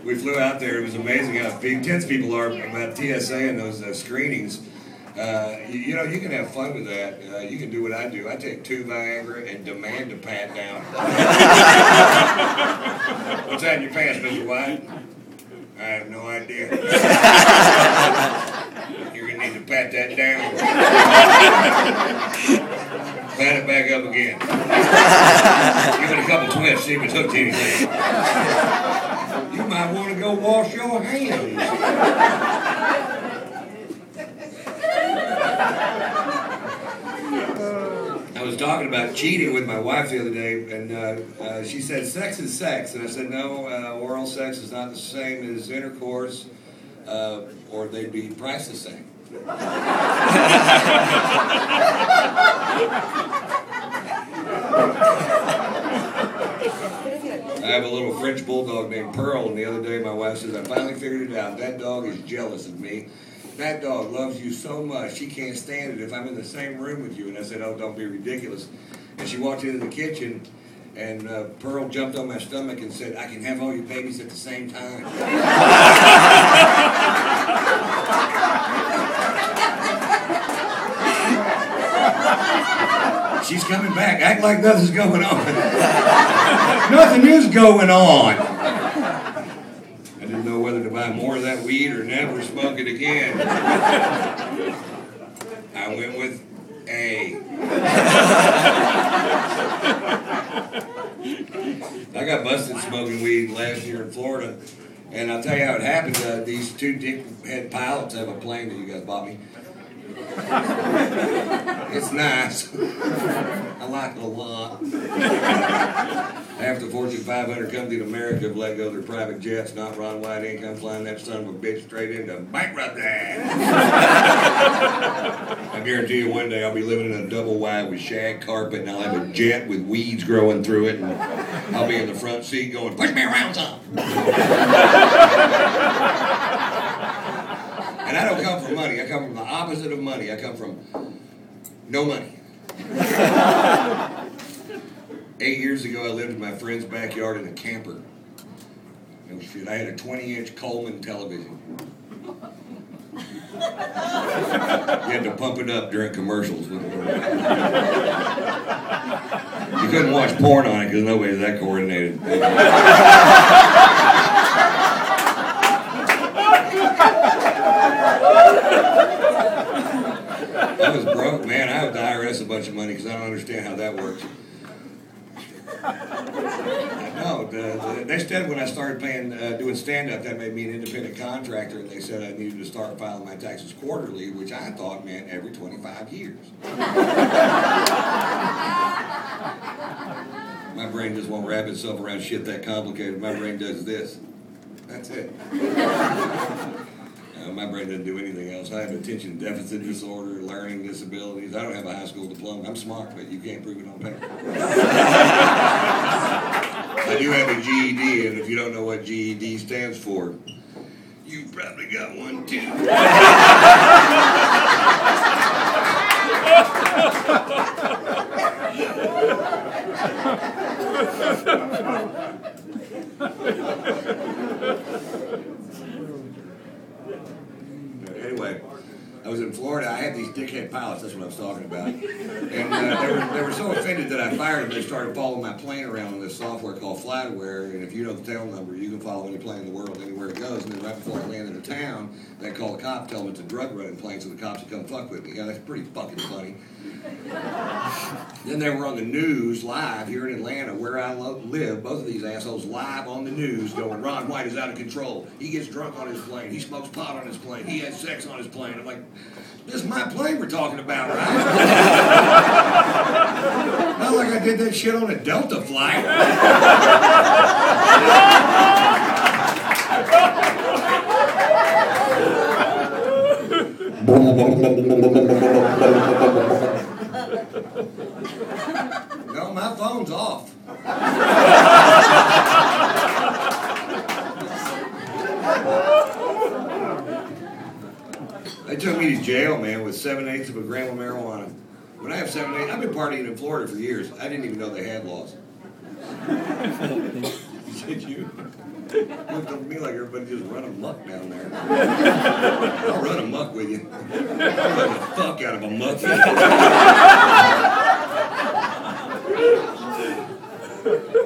we flew out there. It was amazing how intense people are about TSA and those screenings. You know, you can have fun with that. You can do what I do. I take 2 Viagra and demand a pat down. What's that in your pants, Mr. White? I have no idea. You're going to need to pat that down. Pat it back up again. Give it a couple twists, see if it's hooked to anything. You might want to go wash your hands. I was talking about cheating with my wife the other day, and she said sex is sex, and I said no, oral sex is not the same as intercourse, or they'd be priced the same. I have a little French bulldog named Pearl, and the other day my wife says, I finally figured it out. That dog is jealous of me. That dog loves you so much, she can't stand it if I'm in the same room with you. And I said, oh, don't be ridiculous. And she walked into the kitchen, and Pearl jumped on my stomach and said, I can have all your babies at the same time. She's coming back. Act like nothing's going on. Nothing is going on. I didn't know whether to buy more of that weed or never smoke it again. I went with A. I got busted smoking weed last year in Florida. And I'll tell you how it happened. These 2 dickhead pilots have a plane that you guys bought me. It's nice. I like it a lot. Half the Fortune 500 companies in America have let go of their private jets. Not Ron White ain't come flying that son of a bitch straight into bankrupt land. I guarantee you one day I'll be living in a double wide with shag carpet, and I'll have a jet with weeds growing through it, and I'll be in the front seat going, push me around some. And I don't come from money. I come from the opposite of money. I come from no money. 8 years ago, I lived in my friend's backyard in a camper. No shit. I had a 20-inch Coleman television. You had to pump it up during commercials. You couldn't watch porn on it because nobody's that coordinated. I was broke, man. I owed the IRS a bunch of money because I don't understand how that works. No, they said when I started doing stand-up, that made me an independent contractor, and they said I needed to start filing my taxes quarterly, which I thought meant every 25 years. My brain just won't wrap itself around shit that complicated. My brain does this. That's it. My brain doesn't do anything else. I have attention deficit disorder, learning disabilities. I don't have a high school diploma. I'm smart, but you can't prove it on paper. I do have a GED, and if you don't know what GED stands for, you probably got one too. Anyway, I was in Florida. I had these dickhead pilots. That's what I was talking about. And they were so offended that I fired them. They started following my plane around on this software called FlightAware. And if you know the tail number, you can follow any plane in the world anywhere it goes. And then right before I landed in town, they call the cop, tell them it's a drug running plane, so the cops would come fuck with me. Yeah, that's pretty fucking funny. Then they were on the news live here in Atlanta, where I live. Both of these assholes live on the news going, Ron White is out of control. He gets drunk on his plane. He smokes pot on his plane. He has sex on his plane. I'm like, this is my plane we're talking about, right? Not like I did that shit on a Delta flight. No, my phone's off. They took me to jail, man, with 7/8 of a gram of marijuana. When I have 7/8, I've been partying in Florida for years. I didn't even know they had laws. Did you? Looked at me like everybody just run amok down there. I'll run amok with you. I'll run the fuck out of a muck.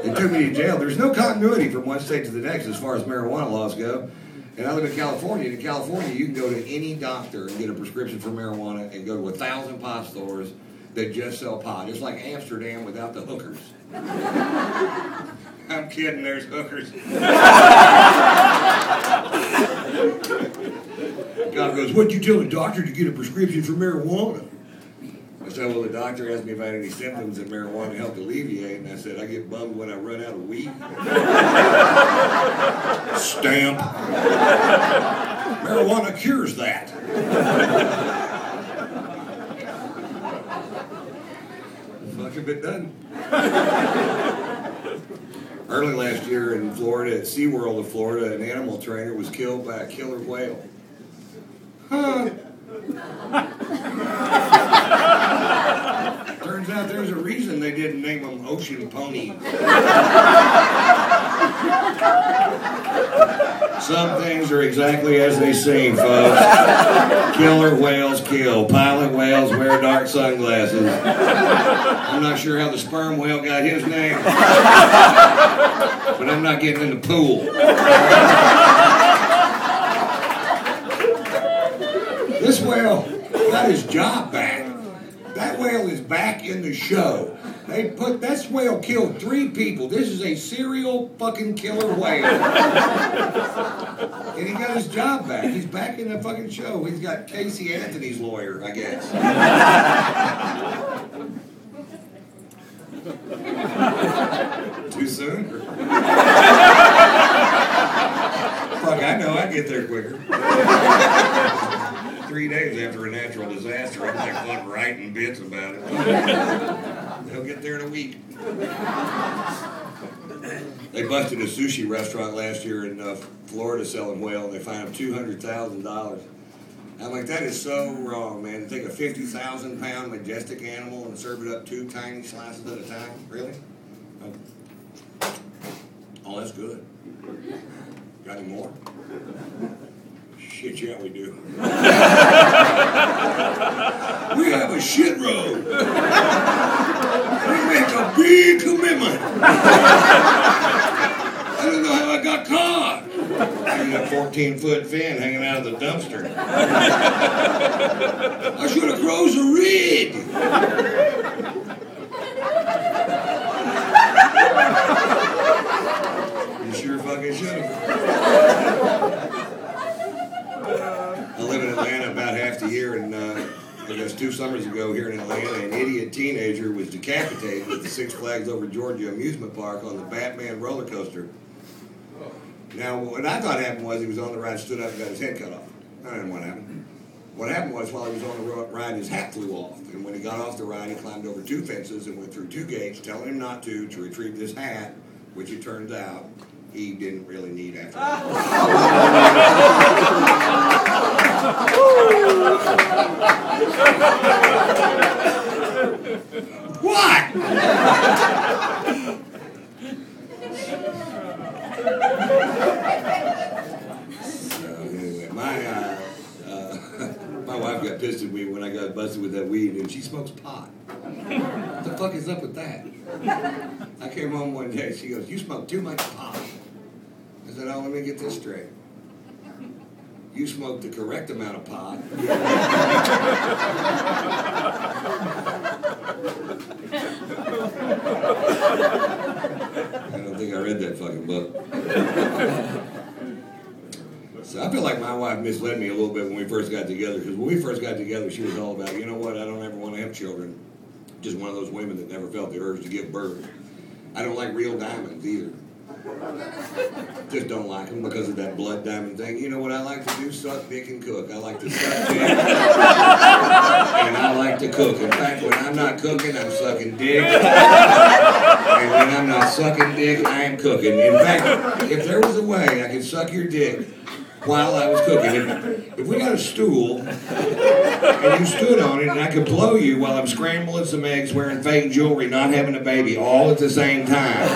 They took me to jail. There's no continuity from one state to the next as far as marijuana laws go. And I live in California. In California, you can go to any doctor and get a prescription for marijuana and go to 1,000 pot stores that just sell pot. It's like Amsterdam without the hookers. I'm kidding, there's hookers. God goes, what'd you tell the doctor to get a prescription for marijuana? I said, well, the doctor asked me if I had any symptoms that marijuana helped alleviate, and I said, I get bummed when I run out of weed. Stamp. Marijuana cures that. Fuck if it doesn't. Early last year in Florida, at SeaWorld of Florida, an animal trainer was killed by a killer whale. Huh. Turns out there's a reason they didn't name them ocean ponies. Some things are exactly as they seem, folks. Killer whales kill. Pilot whales wear dark sunglasses. I'm not sure how the sperm whale got his name, but I'm not getting in the pool. This whale got his job back. That whale is back in the show. That whale killed 3 people. This is a serial fucking killer whale. And he got his job back. He's back in the fucking show. He's got Casey Anthony's lawyer, I guess. Too soon? Fuck, I know. I'd get there quicker. 3 days after a natural disaster, I'm like fuck writing bits about it. They'll get there in a week. They busted a sushi restaurant last year in Florida selling whale, and they fined them $200,000. I'm like, that is so wrong, man. To take a 50,000-pound majestic animal and serve it up 2 tiny slices at a time? Really? Oh, that's good. Got any more? Shit, yeah, we do. We have a shit road. We make a big commitment. I don't know how I got caught. I got a 14-foot fin hanging out of the dumpster. I should have closed the rig. You sure fucking should have. I live in Atlanta about half the year, and I guess 2 summers ago here in Atlanta, an idiot teenager was decapitated at the Six Flags Over Georgia amusement park on the Batman roller coaster. Now, what I thought happened was he was on the ride, stood up, and got his head cut off. That didn't what happened. What happened was while he was on the ride, his hat flew off, and when he got off the ride, he climbed over 2 fences and went through 2 gates, telling him not to retrieve this hat, which it turns out he didn't really need after all. What? So anyway, my wife got pissed at me when I got busted with that weed, and she smokes pot. What the fuck is up with that? I came home one day, she goes, you smoke too much pot. I said, oh, let me get this straight. You smoke the correct amount of pot. I don't think I read that fucking book. So I feel like my wife misled me a little bit when we first got together, because when we first got together, she was all about, you know what, I don't ever want to have children. Just one of those women that never felt the urge to give birth. I don't like real diamonds either. Just don't like them because of that blood diamond thing. You know what I like to do? Suck dick and cook. I like to suck dick. And I like to cook. In fact, when I'm not cooking, I'm sucking dick. And when I'm not sucking dick, I am cooking. In fact, if there was a way I could suck your dick while I was cooking, if we got a stool and you stood on it and I could blow you while I'm scrambling some eggs, wearing fake jewelry, not having a baby, all at the same time,